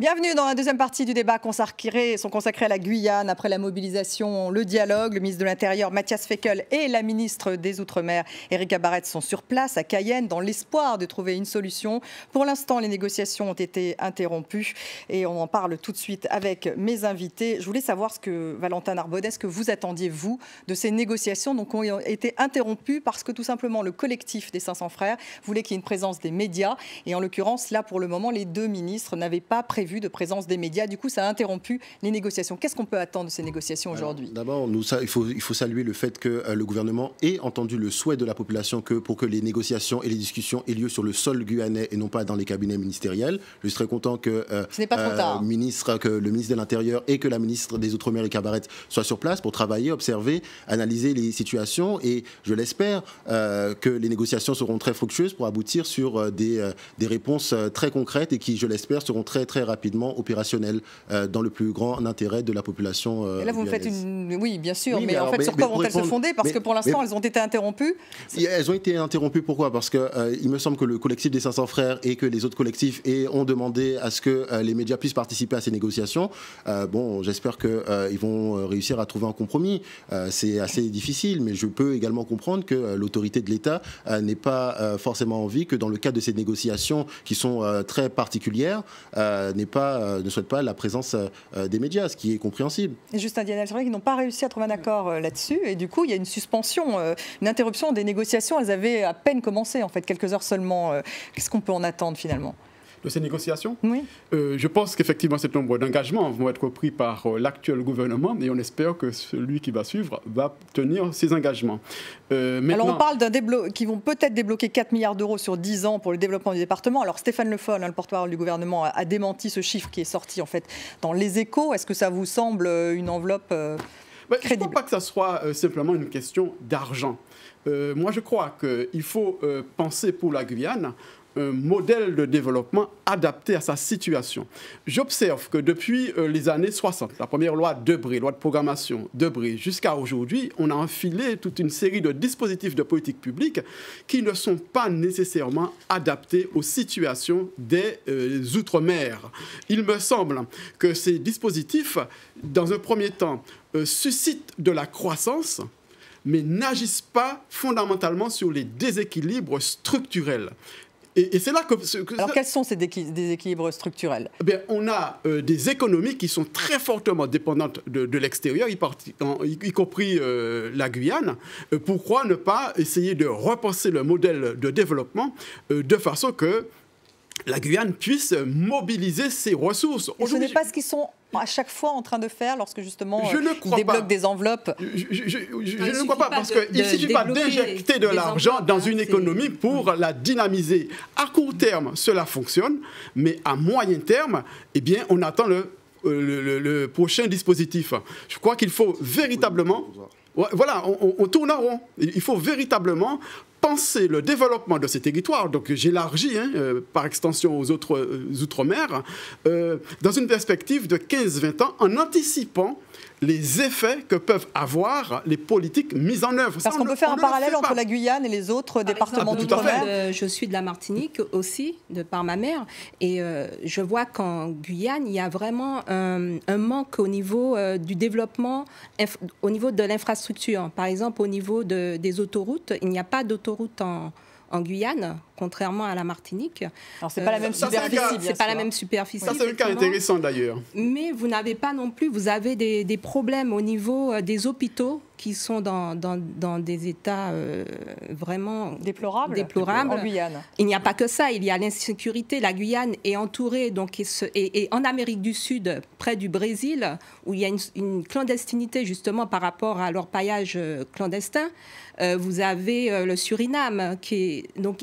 Bienvenue dans la deuxième partie du débat consacré à la Guyane. Après la mobilisation, le dialogue, le ministre de l'Intérieur Mathias Fekl et la ministre des Outre-mer Ericka Baretz sont sur place à Cayenne dans l'espoir de trouver une solution. Pour l'instant, les négociations ont été interrompues et on en parle tout de suite avec mes invités. Je voulais savoir ce que, Valentin Narbonnet, ce que vous attendiez, vous, de ces négociations qui ont été interrompues parce que tout simplement le collectif des 500 frères voulait qu'il y ait une présence des médias. Et en l'occurrence, là, pour le moment, les deux ministres n'avaient pas prévu de présence des médias. Du coup, ça a interrompu les négociations. Qu'est-ce qu'on peut attendre de ces négociations aujourd'hui? D'abord, il faut saluer le fait que le gouvernement ait entendu le souhait de la population pour que les négociations et les discussions aient lieu sur le sol guyanais et non pas dans les cabinets ministériels. Je suis très content que, ce n'est pas trop tard. Le ministre de l'Intérieur et que la ministre des Outre-mer, Ericka Baretz, soient sur place pour travailler, observer, analyser les situations. Et je l'espère que les négociations seront très fructueuses pour aboutir sur des réponses très concrètes et qui, je l'espère, seront très rapidement opérationnelles dans le plus grand intérêt de la population. Et là, vous me faites Oui, bien sûr, oui, mais en fait, sur quoi vont-elles se fonder? Parce que pour l'instant, elles ont été interrompues. Elles ont été interrompues, pourquoi? Parce qu'il me semble que le collectif des 500 frères et que les autres collectifs ont demandé à ce que les médias puissent participer à ces négociations. Bon, j'espère qu'ils vont réussir à trouver un compromis. C'est assez difficile, mais je peux également comprendre que l'autorité de l'État n'ait pas forcément envie que dans le cadre de ces négociations qui sont très particulières, ne souhaite pas la présence des médias, ce qui est compréhensible. Et Justin Dianel, c'est vrai qu'ils n'ont pas réussi à trouver un accord là-dessus, et du coup, il y a une suspension, une interruption des négociations. Elles avaient à peine commencé, en fait, quelques heures seulement. Qu'est-ce qu'on peut en attendre finalement de ces négociations? Oui. Je pense qu'effectivement, ce nombre d'engagements vont être pris par l'actuel gouvernement et on espère que celui qui va suivre va tenir ses engagements. Alors on parle qui vont peut-être débloquer 4 milliards d'euros sur 10 ans pour le développement du département. Alors Stéphane Le Foll, le porte-parole du gouvernement, a démenti ce chiffre qui est sorti en fait dans Les Échos. Est-ce que ça vous semble une enveloppe crédible? Je ne crois pas que ça soit simplement une question d'argent. Moi, je crois qu'il faut penser pour la Guyane un modèle de développement adapté à sa situation. J'observe que depuis les années 60, la première loi Debré, loi de programmation Debré, jusqu'à aujourd'hui, on a enfilé toute une série de dispositifs de politique publique qui ne sont pas nécessairement adaptés aux situations des Outre-mer. Il me semble que ces dispositifs, dans un premier temps, suscitent de la croissance, mais n'agissent pas fondamentalement sur les déséquilibres structurels. Et c'est là que... Alors, quels sont ces déséquilibres structurels? On a des économies qui sont très fortement dépendantes de l'extérieur, y compris la Guyane. Pourquoi ne pas essayer de repenser le modèle de développement de façon que la Guyane puisse mobiliser ses ressources? Ce n'est pas ce qu'ils sont à chaque fois en train de faire lorsque justement ils débloquent des enveloppes. Je ne crois pas, parce qu'il ne suffit pas d'injecter de l'argent dans une économie pour la dynamiser. À court terme, cela fonctionne, mais à moyen terme, eh bien, on attend le prochain dispositif. Je crois qu'il faut véritablement... Voilà, on tourne en rond. Il faut véritablement penser le développement de ces territoires, donc j'élargis par extension aux autres Outre-mer, dans une perspective de 15-20 ans, en anticipant les effets que peuvent avoir les politiques mises en œuvre. Parce qu'on peut faire un parallèle entre la Guyane et les autres départements d'outre-mer. Je suis de la Martinique aussi, de par ma mère, et je vois qu'en Guyane, il y a vraiment un manque au niveau du développement, au niveau de l'infrastructure. Par exemple, au niveau des autoroutes, il n'y a pas d'autoroute en Guyane, contrairement à la Martinique. Alors, c'est pas la même superficie. C'est pas la même superficie. Ça, c'est un cas intéressant d'ailleurs. Mais vous n'avez pas non plus, vous avez des problèmes au niveau des hôpitaux qui sont dans des états vraiment déplorables en Guyane. Il n'y a pas que ça, il y a l'insécurité. La Guyane est entourée, donc, et en Amérique du Sud, près du Brésil, où il y a une clandestinité justement par rapport à l'orpaillage clandestin. Vous avez le Suriname qui est... Donc,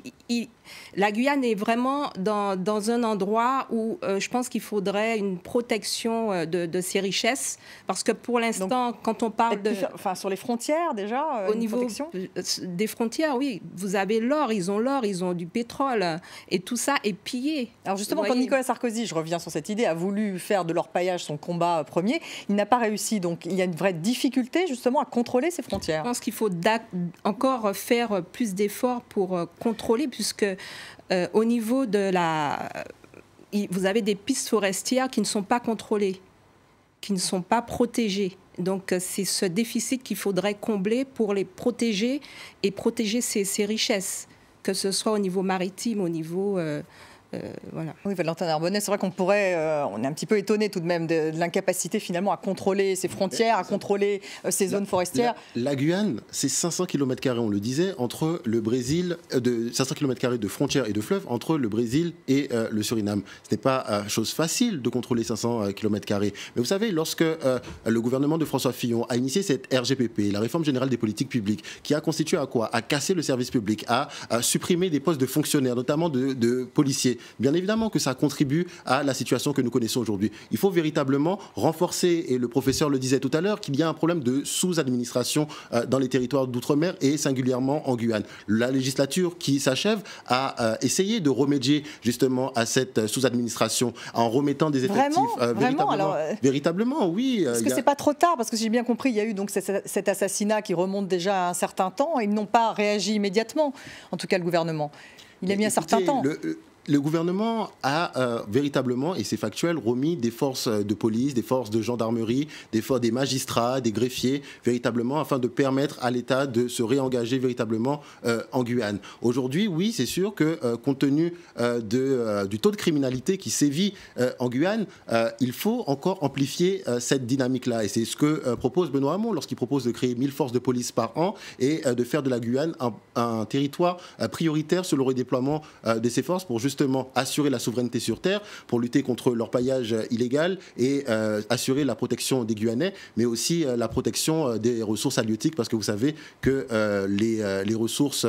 la Guyane est vraiment dans un endroit où je pense qu'il faudrait une protection de ses richesses, parce que pour l'instant, quand on parle de... Enfin, sur les frontières déjà, au niveau des frontières, oui, vous avez l'or, ils ont du pétrole, et tout ça est pillé. Alors justement, quand Nicolas Sarkozy, je reviens sur cette idée, a voulu faire de l'orpaillage son combat premier, il n'a pas réussi, donc il y a une vraie difficulté justement à contrôler ces frontières. Je pense qu'il faut encore faire plus d'efforts pour contrôler, puisque au niveau de vous avez des pistes forestières qui ne sont pas contrôlées, qui ne sont pas protégées. Donc, c'est ce déficit qu'il faudrait combler pour les protéger et protéger ces richesses, que ce soit au niveau maritime, au niveau... voilà. Oui, Valentin Narbonnet, c'est vrai qu'on pourrait, on est un petit peu étonné tout de même de l'incapacité finalement à contrôler ses frontières, à contrôler ces zones forestières. La Guyane, c'est 500 km², on le disait, entre le Brésil, 500 km² de frontières et de fleuves entre le Brésil et le Suriname. Ce n'est pas chose facile de contrôler 500 km². Mais vous savez, lorsque le gouvernement de François Fillon a initié cette RGPP, la réforme générale des politiques publiques, qui a constitué à quoi? À casser le service public, à supprimer des postes de fonctionnaires, notamment de policiers. Bien évidemment que ça contribue à la situation que nous connaissons aujourd'hui. Il faut véritablement renforcer, et le professeur le disait tout à l'heure, qu'il y a un problème de sous-administration dans les territoires d'outre-mer et singulièrement en Guyane. La législature qui s'achève a essayé de remédier justement à cette sous-administration en remettant des effectifs véritablement, oui. Est-ce que c'est pas trop tard? Parce que si j'ai bien compris, il y a eu donc cet assassinat qui remonte déjà à un certain temps et ils n'ont pas réagi immédiatement, en tout cas le gouvernement. Il a mis un certain temps. Le gouvernement a véritablement, et c'est factuel, remis des forces de police, des forces de gendarmerie, des magistrats, des greffiers, véritablement, afin de permettre à l'État de se réengager véritablement en Guyane. Aujourd'hui, oui, c'est sûr que compte tenu du taux de criminalité qui sévit en Guyane, il faut encore amplifier cette dynamique-là. Et c'est ce que propose Benoît Hamon lorsqu'il propose de créer 1000 forces de police par an et de faire de la Guyane un territoire prioritaire sur le redéploiement de ces forces pour justement assurer la souveraineté sur terre, pour lutter contre l'orpaillage illégal et assurer la protection des Guyanais, mais aussi la protection des ressources halieutiques, parce que vous savez que les ressources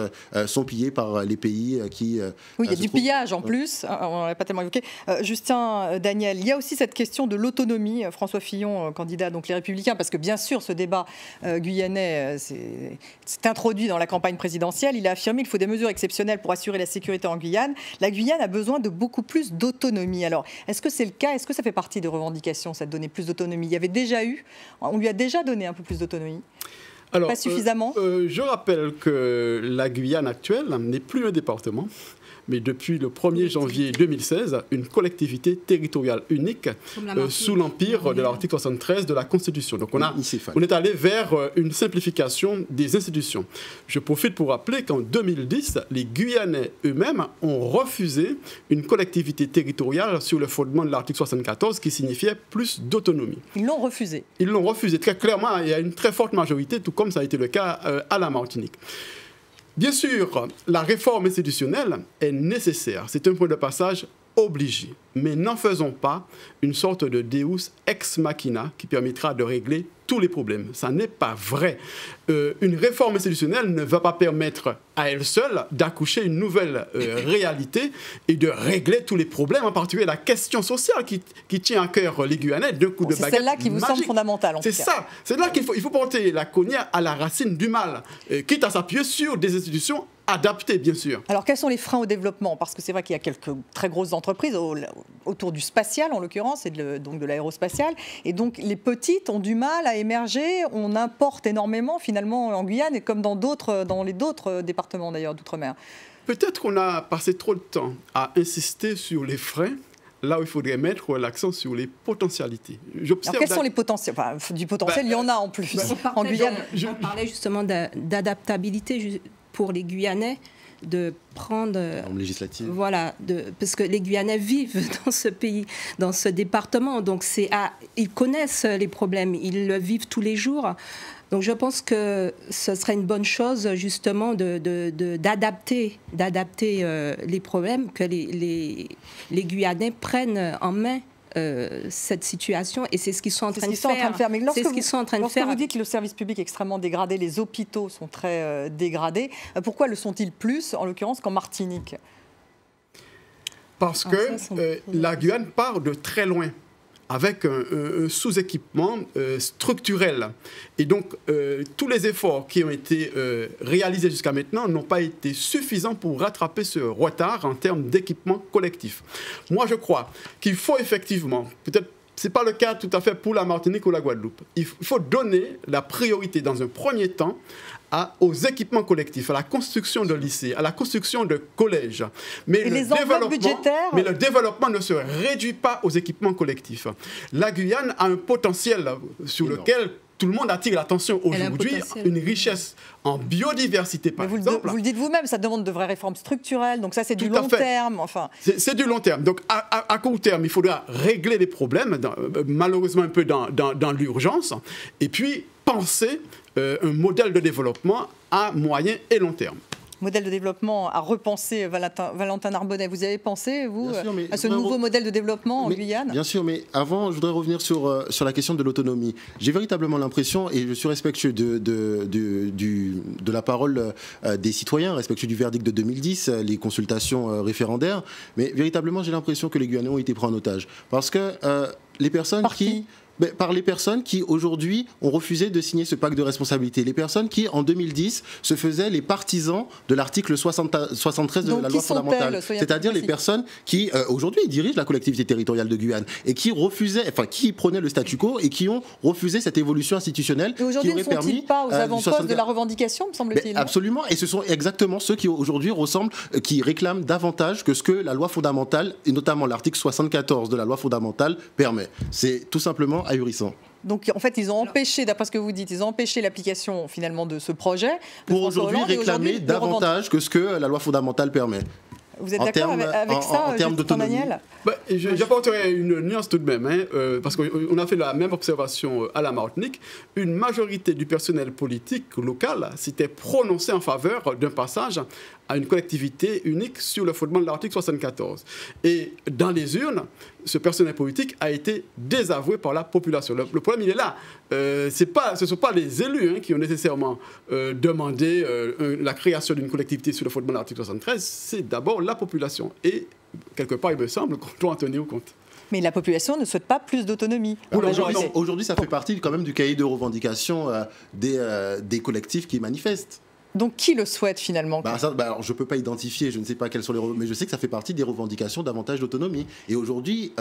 sont pillées par les pays qui... oui, il y a du pillage en plus, on n'a pas tellement évoqué. Justin Daniel, il y a aussi cette question de l'autonomie. François Fillon, candidat donc les Républicains, parce que bien sûr ce débat guyanais s'est introduit dans la campagne présidentielle, il a affirmé qu'il faut des mesures exceptionnelles pour assurer la sécurité en Guyane. La Guyane a besoin de beaucoup plus d'autonomie. Alors, est-ce que c'est le cas? Est-ce que ça fait partie des revendications, ça de donner plus d'autonomie? Il y avait déjà eu, on lui a déjà donné un peu plus d'autonomie. Alors, pas suffisamment. Je rappelle que la Guyane actuelle n'est plus un département, mais depuis le 1er janvier 2016, une collectivité territoriale unique sous l'empire de l'article 73 de la Constitution. Donc on est allé vers une simplification des institutions. Je profite pour rappeler qu'en 2010, les Guyanais eux-mêmes ont refusé une collectivité territoriale sur le fondement de l'article 74 qui signifiait plus d'autonomie. Ils l'ont refusé. Ils l'ont refusé. Très clairement, il y a une très forte majorité, tout comme ça a été le cas à la Martinique. Bien sûr, la réforme institutionnelle est nécessaire. C'est un point de passage obligé. Mais n'en faisons pas une sorte de Deus ex machina qui permettra de régler tous les problèmes. Ça n'est pas vrai. Une réforme institutionnelle ne va pas permettre à elle seule d'accoucher une nouvelle réalité et de régler tous les problèmes, en particulier la question sociale qui tient à cœur les Guyanais d'un coup de baguette. C'est celle-là qui vous semble fondamentale. C'est ça. C'est là qu'il faut porter la cognée à la racine du mal, quitte à s'appuyer sur des institutions adaptées, bien sûr. Alors, quels sont les freins au développement? Parce que c'est vrai qu'il y a quelques très grosses entreprises autour du spatial, en l'occurrence, et donc de l'aérospatial. Et donc, les petites ont du mal à émerger. On importe énormément, finalement, en Guyane, et comme dans les d'autres départements, d'ailleurs, d'outre-mer. Peut-être qu'on a passé trop de temps à insister sur les freins, là où il faudrait mettre l'accent sur les potentialités. Alors, quels sont les potentiels? Du potentiel, il y en a en plus. En Guyane. On parlait justement d'adaptabilité pour les Guyanais, de prendre... législative. Voilà, parce que les Guyanais vivent dans ce pays, dans ce département, donc ils connaissent les problèmes, ils le vivent tous les jours. Donc je pense que ce serait une bonne chose justement d'adapter les problèmes, que les Guyanais prennent en main cette situation, et c'est ce qu'ils sont en train de faire. Mais lorsque vous dites que le service public est extrêmement dégradé, les hôpitaux sont très dégradés, pourquoi le sont-ils plus, en l'occurrence, qu'en Martinique? Parce que la Guyane part de très loin, avec un sous-équipement structurel. Et donc, tous les efforts qui ont été réalisés jusqu'à maintenant n'ont pas été suffisants pour rattraper ce retard en termes d'équipement collectif. Moi, je crois qu'il faut effectivement, peut-être Ce n'est pas le cas tout à fait pour la Martinique ou la Guadeloupe. Il faut donner la priorité dans un premier temps aux équipements collectifs, à la construction de lycées, à la construction de collèges. Mais le développement ne se réduit pas aux équipements collectifs. La Guyane a un potentiel sur lequel tout le monde attire l'attention aujourd'hui, une richesse en biodiversité, par exemple. Vous le dites vous-même, ça demande de vraies réformes structurelles, donc ça c'est du long terme. Enfin. C'est du long terme. Donc à court terme, il faudra régler les problèmes, malheureusement un peu dans l'urgence, et puis penser un modèle de développement à moyen et long terme. Modèle de développement à repenser, Valentin Narbonnet. Vous avez pensé, vous, à ce nouveau modèle de développement en Guyane? Bien sûr, mais avant, je voudrais revenir sur la question de l'autonomie. J'ai véritablement l'impression, et je suis respectueux de la parole des citoyens, respectueux du verdict de 2010, les consultations référendaires, mais véritablement, j'ai l'impression que les Guyanais ont été pris en otage. Parce que les personnes par les personnes qui, aujourd'hui, ont refusé de signer ce pacte de responsabilité. Les personnes qui, en 2010, se faisaient les partisans de l'article 73 de la loi fondamentale. C'est-à-dire les personnes qui, aujourd'hui, dirigent la collectivité territoriale de Guyane et qui qui prenaient le statu quo et qui ont refusé cette évolution institutionnelle qui aurait permis... Aujourd'hui, ne sont-ils pas aux avant-postes de la revendication, me semble-t-il? Absolument, et ce sont exactement ceux qui, aujourd'hui, qui réclament davantage que ce que la loi fondamentale, et notamment l'article 74 de la loi fondamentale, permet. C'est tout simplement ahurissant. Donc en fait, ils ont empêché, d'après ce que vous dites, ils ont empêché l'application finalement de ce projet. Pour aujourd'hui réclamer davantage que ce que la loi fondamentale permet. Vous êtes d'accord avec ça, en termes d'autonomie? J'apporterai une nuance tout de même, parce qu'on a fait la même observation à la Martinique. Une majorité du personnel politique local s'était prononcé en faveur d'un passage à une collectivité unique sur le fondement de l'article 74. Et dans les urnes, ce personnel politique a été désavoué par la population. Le problème, il est là. Ce ne sont pas les élus qui ont nécessairement demandé la création d'une collectivité sur le fondement de l'article 73, c'est d'abord la population. Et quelque part, il me semble qu'on doit en tenir compte. Mais la population ne souhaite pas plus d'autonomie. Aujourd'hui, ça fait partie quand même du cahier de revendication des collectifs qui manifestent. Donc qui le souhaite finalement? Alors, je ne peux pas identifier, je ne sais pas quelles sont mais je sais que ça fait partie des revendications davantage d'autonomie. Et aujourd'hui,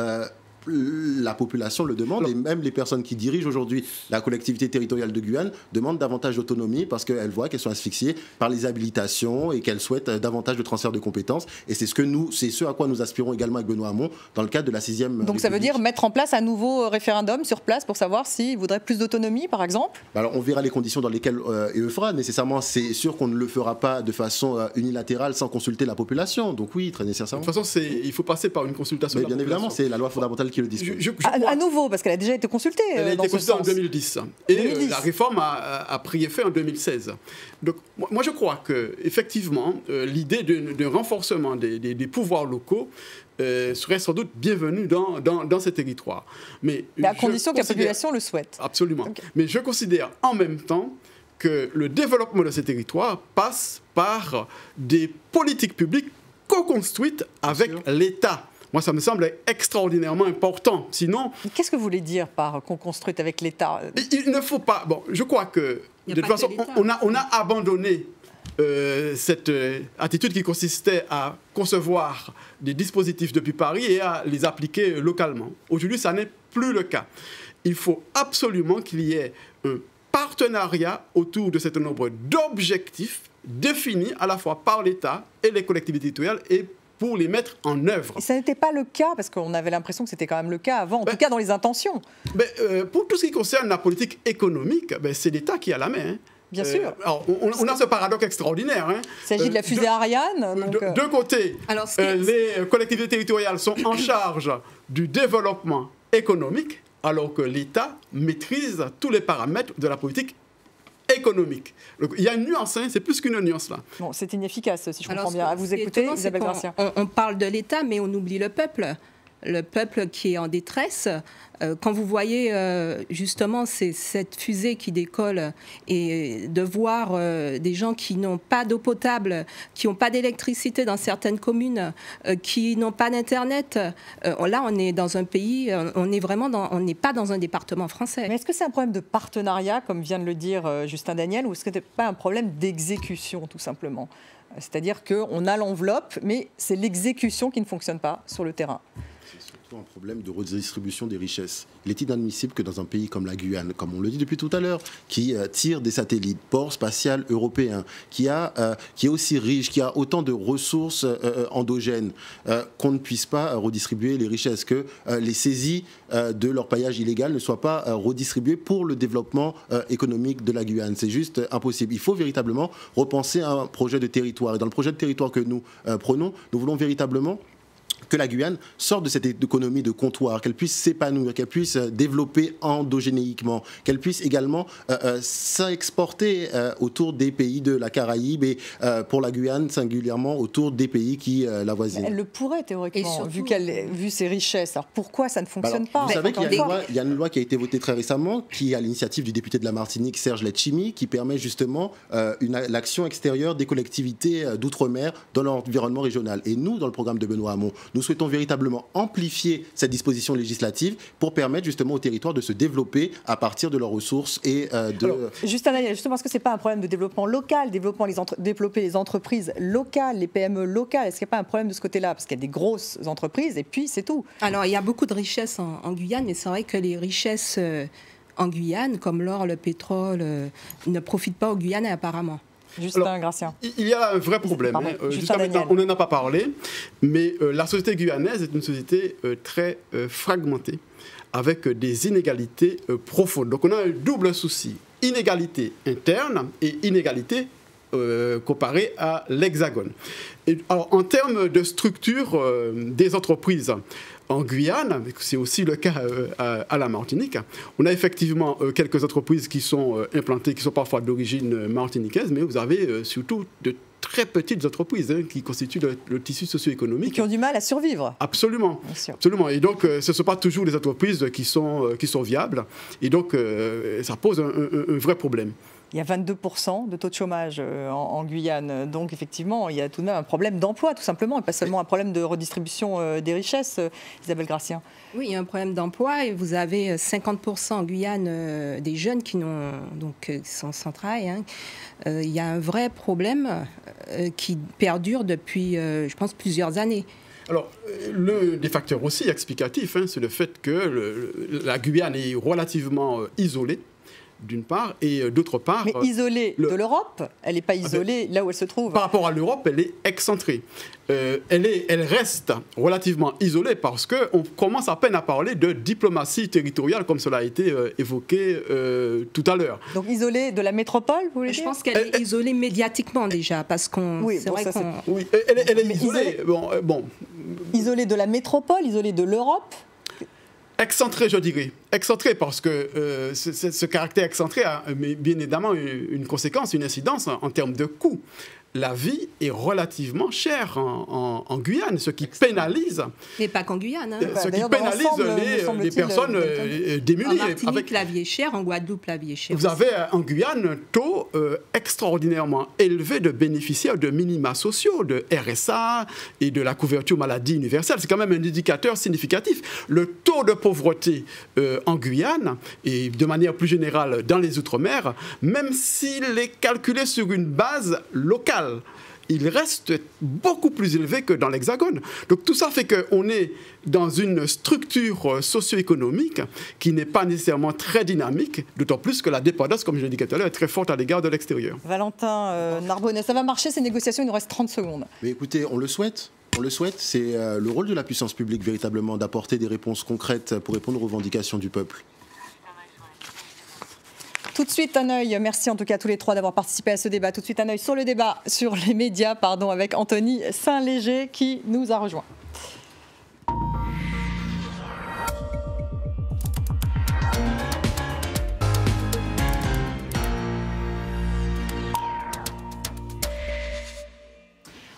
la population le demande, et même les personnes qui dirigent aujourd'hui la collectivité territoriale de Guyane demandent davantage d'autonomie parce qu'elles voient qu'elles sont asphyxiées par les habilitations et qu'elles souhaitent davantage de transfert de compétences. Et c'est ce à quoi nous aspirons également avec Benoît Hamon dans le cadre de la 6e République. Donc ça veut dire mettre en place un nouveau référendum sur place pour savoir s'ils voudraient plus d'autonomie, par exemple? Alors on verra les conditions dans lesquelles il le fera. Nécessairement, c'est sûr qu'on ne le fera pas de façon unilatérale sans consulter la population. Donc oui, très nécessairement. De toute façon, il faut passer par une consultation. Mais bien évidemment, c'est la loi fondamentale qui le dispose. À nouveau, parce qu'elle a déjà été consultée. Elle a été consultée en 2010. Et la réforme a pris effet en 2016. Donc, moi, je crois qu'effectivement, l'idée d'un renforcement des pouvoirs locaux serait sans doute bienvenue dans ces territoires. Mais à condition que la population le souhaite. Absolument. Okay. Mais je considère en même temps que le développement de ces territoires passe par des politiques publiques co-construites avec l'État. Moi, ça me semble extraordinairement important. Sinon... Qu'est-ce que vous voulez dire par qu'on construite avec l'État? Il ne faut pas... Bon, je crois que, de toute façon, on a abandonné cette attitude qui consistait à concevoir des dispositifs depuis Paris et à les appliquer localement. Aujourd'hui, ça n'est plus le cas. Il faut absolument qu'il y ait un partenariat autour de cet nombre d'objectifs définis à la fois par l'État et les collectivités territoriales et pour les mettre en œuvre. Et ça n'était pas le cas, parce qu'on avait l'impression que c'était quand même le cas avant, en tout cas dans les intentions. Pour tout ce qui concerne la politique économique, c'est l'État qui a la main. Bien sûr. Alors, on a ce paradoxe extraordinaire. Il s'agit de la fusée Ariane. D'un côté, les collectivités territoriales sont en charge du développement économique, alors que l'État maîtrise tous les paramètres de la politique économique. Donc, il y a une nuance, c'est plus qu'une nuance là. Bon, c'est inefficace, si je comprends bien. À vous écouter, Isabelle Garcia. On parle de l'État, mais on oublie le peuple. Le peuple qui est en détresse. Quand vous voyez justement cette fusée qui décolle et de voir des gens qui n'ont pas d'eau potable, qui n'ont pas d'électricité dans certaines communes, qui n'ont pas d'Internet, là on est dans un pays, on n'est pas dans un département français. Mais est-ce que c'est un problème de partenariat, comme vient de le dire Justin Daniel, ou est-ce que ce n'est pas un problème d'exécution tout simplement? C'est-à-dire qu'on a l'enveloppe, mais c'est l'exécution qui ne fonctionne pas sur le terrain. Un problème de redistribution des richesses. Il est inadmissible que dans un pays comme la Guyane, comme on le dit depuis tout à l'heure, qui tire des satellites, port spatial européen, qui est aussi riche, qui a autant de ressources endogènes, qu'on ne puisse pas redistribuer les richesses, que les saisies de leur paillage illégal ne soient pas redistribuées pour le développement économique de la Guyane. C'est juste impossible. Il faut véritablement repenser un projet de territoire. Et dans le projet de territoire que nous prenons, nous voulons véritablement que la Guyane sorte de cette économie de comptoir, qu'elle puisse s'épanouir, qu'elle puisse développer endogénéiquement, qu'elle puisse également s'exporter autour des pays de la Caraïbe et pour la Guyane singulièrement autour des pays qui la voisinent. Elle le pourrait théoriquement, vu ses richesses. Alors pourquoi ça ne fonctionne pas? Vous savez qu'il y a une loi qui a été votée très récemment, qui est à l'initiative du député de la Martinique, Serge Letchimy, qui permet justement l'action extérieure des collectivités d'outre-mer dans leur environnement régional. Et nous, dans le programme de Benoît Hamon, nous souhaitons véritablement amplifier cette disposition législative pour permettre justement aux territoires de se développer à partir de leurs ressources et de... Alors, justement, est-ce que ce n'est pas un problème de développement local, développer les entreprises locales, les PME locales? Est-ce qu'il n'y a pas un problème de ce côté-là? Parce qu'il y a des grosses entreprises et puis c'est tout. Alors, il y a beaucoup de richesses en Guyane, mais c'est vrai que les richesses en Guyane, comme l'or, le pétrole, ne profitent pas aux Guyanais apparemment. Justin Gracien. Il y a un vrai problème. Jusqu'à maintenant, on n'en a pas parlé, mais la société guyanaise est une société très fragmentée, avec des inégalités profondes. Donc on a un double souci, inégalité interne et inégalité comparée à l'Hexagone. Alors en termes de structure des entreprises, en Guyane, c'est aussi le cas à la Martinique, on a effectivement quelques entreprises qui sont implantées, qui sont parfois d'origine martiniquaise, mais vous avez surtout de très petites entreprises qui constituent le tissu socio-économique. Et qui ont du mal à survivre. Absolument. Absolument. Et donc, ce ne sont pas toujours les entreprises qui sont viables. Et donc, ça pose un vrai problème. Il y a 22% de taux de chômage en Guyane. Donc, effectivement, il y a tout de même un problème d'emploi, tout simplement, et pas seulement un problème de redistribution des richesses. Isabelle Gracien. Oui, il y a un problème d'emploi. Et vous avez 50% en Guyane des jeunes qui sont sans travail. Il y a un vrai problème qui perdure depuis, je pense, plusieurs années. Alors, l'un des facteurs aussi explicatifs, c'est le fait que la Guyane est relativement isolée, d'une part, et d'autre part... Mais isolée de l'Europe, elle n'est pas isolée là où elle se trouve. Par rapport à l'Europe, elle est excentrée. Elle reste relativement isolée parce qu'on commence à peine à parler de diplomatie territoriale, comme cela a été évoqué tout à l'heure. Donc isolée de la métropole, vous voulez dire? Je pense qu'elle est isolée médiatiquement déjà, parce qu'on... Oui, c'est vrai qu'on... Oui, elle est isolée. Isolée de la métropole, isolée de l'Europe? Excentré, je dirais. Excentré parce que ce caractère excentré a bien évidemment une conséquence, une incidence en termes de coût. La vie est relativement chère en Guyane, ce qui pénalise... Mais pas qu'en Guyane. Ce qui pénalise les personnes démunies. En Martinique, la vie est chère. En Guadeloupe, la vie est chère. Vous avez en Guyane un taux extraordinairement élevé de bénéficiaires de minima sociaux, de RSA et de la couverture maladie universelle. C'est quand même un indicateur significatif. Le taux de pauvreté en Guyane, et de manière plus générale dans les Outre-mer, même s'il est calculé sur une base locale, il reste beaucoup plus élevé que dans l'Hexagone. Donc tout ça fait qu'on est dans une structure socio-économique qui n'est pas nécessairement très dynamique, d'autant plus que la dépendance, comme je l'ai dit tout à l'heure, est très forte à l'égard de l'extérieur. Valentin Narbonnet, ça va marcher ces négociations? Il nous reste 30 secondes. Mais écoutez, on le souhaite. On le souhaite, c'est le rôle de la puissance publique véritablement d'apporter des réponses concrètes pour répondre aux revendications du peuple. Tout de suite un œil, merci en tout cas à tous les trois d'avoir participé à ce débat. Tout de suite un œil sur le débat sur les médias, avec Anthony Saint-Léger qui nous a rejoint.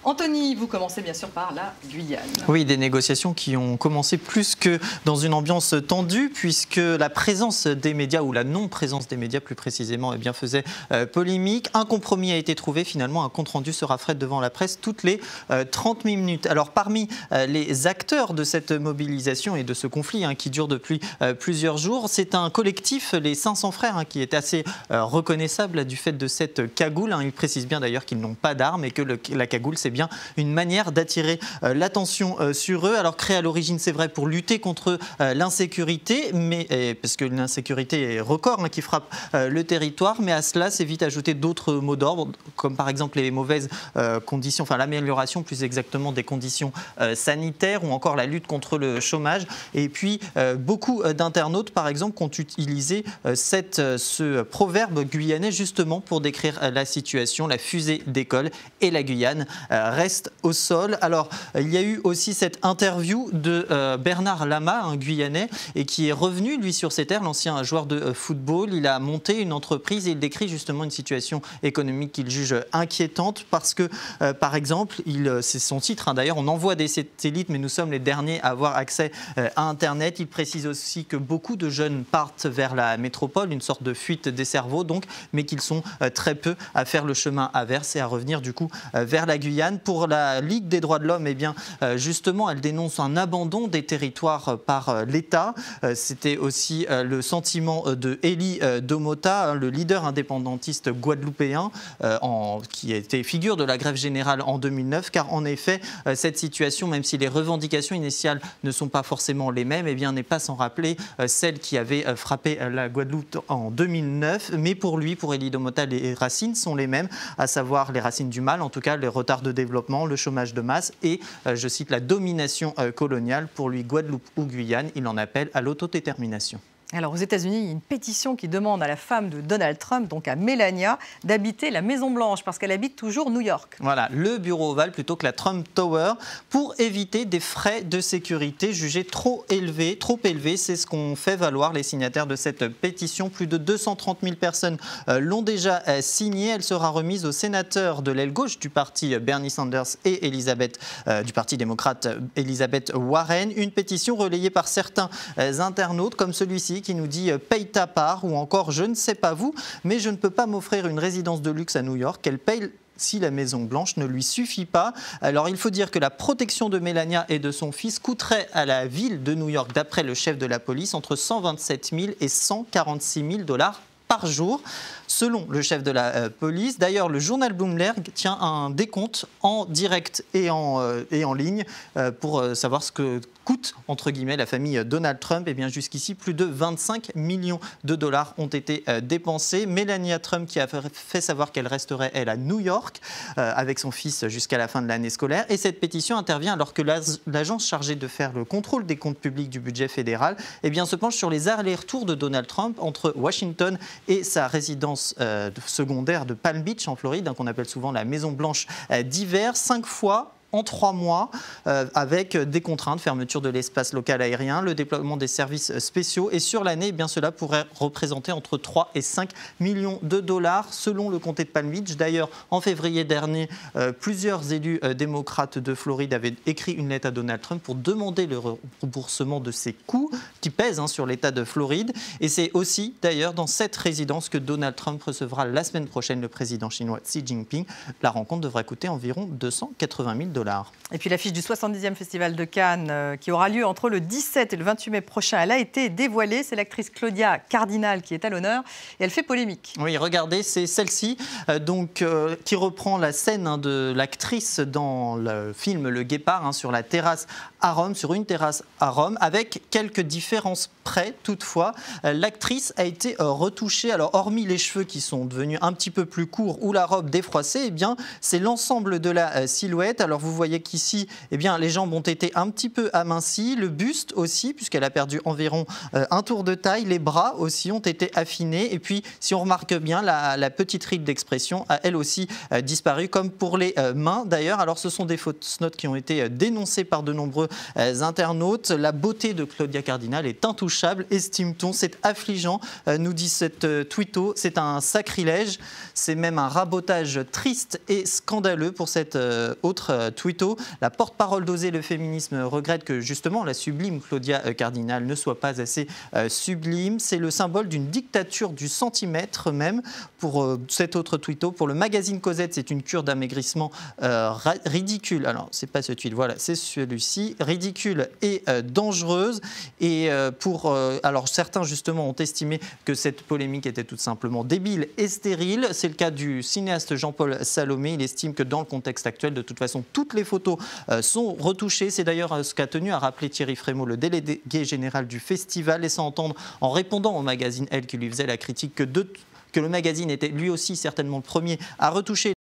Anthony, vous commencez bien sûr par la Guyane. Oui, des négociations qui ont commencé plus que dans une ambiance tendue, puisque la présence des médias, ou la non-présence des médias plus précisément, faisait polémique. Un compromis a été trouvé, finalement, un compte-rendu sera fait devant la presse toutes les 30 minutes. Alors, parmi les acteurs de cette mobilisation et de ce conflit qui dure depuis plusieurs jours, c'est un collectif, les 500 frères, qui est assez reconnaissable du fait de cette cagoule. Ils précisent bien d'ailleurs qu'ils n'ont pas d'armes et que la cagoule, c'est bien bien une manière d'attirer l'attention sur eux. Alors créé à l'origine, c'est vrai, pour lutter contre l'insécurité, mais parce que l'insécurité est record qui frappe le territoire, mais à cela s'est vite ajouté d'autres mots d'ordre, comme par exemple les mauvaises conditions, enfin l'amélioration plus exactement des conditions sanitaires ou encore la lutte contre le chômage. Et puis beaucoup d'internautes, par exemple, qui ont utilisé ce proverbe guyanais justement pour décrire la situation. La fusée décolle et la Guyane reste au sol. Alors, il y a eu aussi cette interview de Bernard Lama, un Guyanais, et qui est revenu, lui, sur ses terres, l'ancien joueur de football. Il a monté une entreprise et il décrit justement une situation économique qu'il juge inquiétante parce que, par exemple, c'est son titre, d'ailleurs, on envoie des satellites, mais nous sommes les derniers à avoir accès à Internet. Il précise aussi que beaucoup de jeunes partent vers la métropole, une sorte de fuite des cerveaux, donc, mais qu'ils sont très peu à faire le chemin inverse et à revenir du coup vers la Guyane. Pour la Ligue des droits de l'homme, eh bien, justement, elle dénonce un abandon des territoires par l'État. C'était aussi le sentiment de Elie Domota, le leader indépendantiste guadeloupéen, qui était figure de la grève générale en 2009, car en effet, cette situation, même si les revendications initiales ne sont pas forcément les mêmes, eh bien, n'est pas sans rappeler celle qui avait frappé la Guadeloupe en 2009. Mais pour lui, pour Elie Domota, les racines sont les mêmes, à savoir les racines du mal, en tout cas les retards de développement, le chômage de masse et, je cite, la domination coloniale. Pour lui, Guadeloupe ou Guyane, il en appelle à l'autodétermination. Alors aux États-Unis, il y a une pétition qui demande à la femme de Donald Trump, donc à Melania, d'habiter la Maison-Blanche parce qu'elle habite toujours New York. Voilà, le bureau ovale plutôt que la Trump Tower pour éviter des frais de sécurité jugés trop élevés. C'est ce qu'ont fait valoir les signataires de cette pétition. Plus de 230 000 personnes l'ont déjà signée. Elle sera remise aux sénateurs de l'aile gauche du parti Bernie Sanders et du parti démocrate Elizabeth Warren. Une pétition relayée par certains internautes comme celui-ci qui nous dit « paye ta part » ou encore « je ne sais pas vous, mais je ne peux pas m'offrir une résidence de luxe à New York, qu'elle paye si la Maison-Blanche ne lui suffit pas ». Alors il faut dire que la protection de Melania et de son fils coûterait à la ville de New York, d'après le chef de la police, entre 127 000 et 146 000 $ par jour, selon le chef de la police. D'ailleurs, le journal Bloomberg tient un décompte en direct et en ligne pour savoir ce que coûte, entre guillemets, la famille Donald Trump. Et bien jusqu'ici, plus de 25 millions de dollars ont été dépensés. Melania Trump qui a fait savoir qu'elle resterait, elle, à New York avec son fils jusqu'à la fin de l'année scolaire. Et cette pétition intervient alors que l'agence chargée de faire le contrôle des comptes publics du budget fédéral eh bien, se penche sur les allers-retours de Donald Trump entre Washington et sa résidence secondaire de Palm Beach en Floride, qu'on appelle souvent la Maison-Blanche d'hiver, 5 fois en 3 mois, avec des contraintes, fermeture de l'espace local aérien, le déploiement des services spéciaux. Et sur l'année, eh bien, cela pourrait représenter entre 3 et 5 millions de dollars, selon le comté de Palm Beach. D'ailleurs, en février dernier, plusieurs élus démocrates de Floride avaient écrit une lettre à Donald Trump pour demander le remboursement de ces coûts qui pèsent sur l'État de Floride. Et c'est aussi, d'ailleurs, dans cette résidence que Donald Trump recevra la semaine prochaine le président chinois Xi Jinping. La rencontre devrait coûter environ 280 000 $. Et puis l'affiche du 70e Festival de Cannes qui aura lieu entre le 17 et le 28 mai prochain, elle a été dévoilée. C'est l'actrice Claudia Cardinal qui est à l'honneur et elle fait polémique. Oui, regardez, c'est celle-ci qui reprend la scène de l'actrice dans le film Le Guépard sur la terrasse à Rome, sur une terrasse à Rome, avec quelques différences près. Toutefois, l'actrice a été retouchée. Alors, hormis les cheveux qui sont devenus un petit peu plus courts ou la robe défroissée, eh bien, c'est l'ensemble de la silhouette. Alors, vous voyez qu'ici, eh bien, les jambes ont été un petit peu amincies, le buste aussi, puisqu'elle a perdu environ un tour de taille. Les bras aussi ont été affinés. Et puis, si on remarque bien, la petite ride d'expression a elle aussi disparu, comme pour les mains d'ailleurs. Alors, ce sont des fausses notes qui ont été dénoncées par de nombreux internautes. La beauté de Claudia Cardinal est intouchable, estime-t-on. C'est affligeant, nous dit cette twitto. C'est un sacrilège. C'est même un rabotage triste et scandaleux pour cette autre Twitto. La porte-parole d'Oser le féminisme regrette que justement la sublime Claudia Cardinal ne soit pas assez sublime. C'est le symbole d'une dictature du centimètre même pour cet autre Twitto. Pour le magazine Cosette, c'est une cure d'amaigrissement ridicule. Alors, c'est pas ce tweet, voilà, c'est celui-ci. Ridicule et dangereuse. Et alors, certains justement ont estimé que cette polémique était tout simplement débile et stérile. C'est le cas du cinéaste Jean-Paul Salomé. Il estime que dans le contexte actuel, de toute façon, toutes les photos sont retouchées. C'est d'ailleurs ce qu'a tenu à rappeler Thierry Frémaux, le délégué général du festival, laissant entendre en répondant au magazine Elle qui lui faisait la critique que le magazine était lui aussi certainement le premier à retoucher